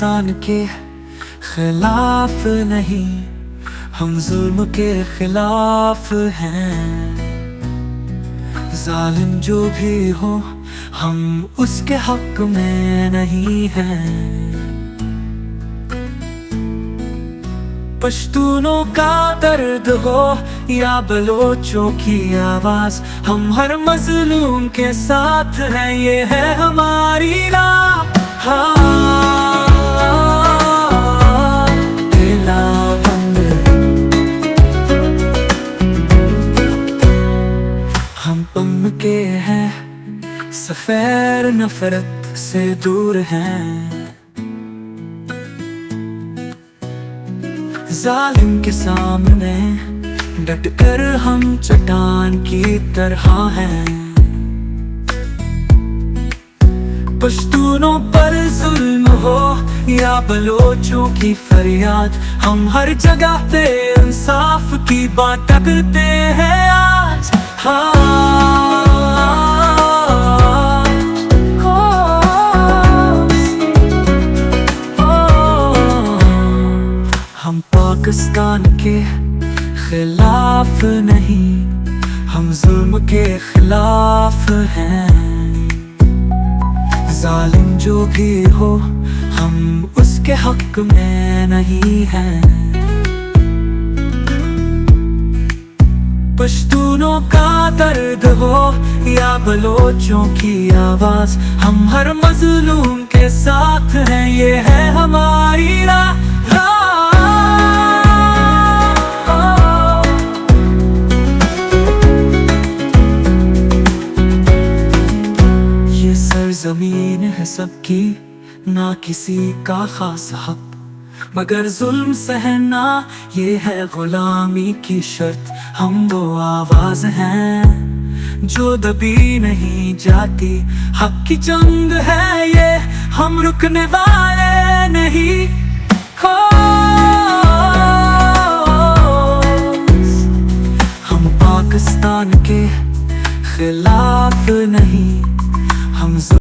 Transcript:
पाकिस्तान के खिलाफ नहीं, हम जुल्म के खिलाफ हैं। जालिम जो भी हो हम उसके हक में नहीं हैं। पश्तूनों का दर्द हो या बलोचों की आवाज, हम हर मजलूम के साथ हैं, ये है हमारी राह। हम तुम के हैं, सफेर नफरत से दूर हैं। जालिम के सामने डट कर हम चट्टान की तरह हैं। पश्तूनों पर जुल्म हो या बलोचों की फरियाद, हम हर जगह पे इंसाफ की बात करते हैं आज। हम पाकिस्तान के खिलाफ नहीं, हम जुल्म के खिलाफ हैं। जालिम जो भी हो हम उसके हक में नहीं हैं। पश्तूनों का दर्द हो या बलोचों की आवाज, हम हर मजलूम के साथ हैं, ये है हमारी राह। ये सरजमीन है सबकी, ना किसी का खास हक, मगर जुल्म सहना ये है गुलामी की शर्त। हम वो आवाज हैं जो दबी नहीं जाती, हक की जंग है ये, हम रुकने वाले नहीं।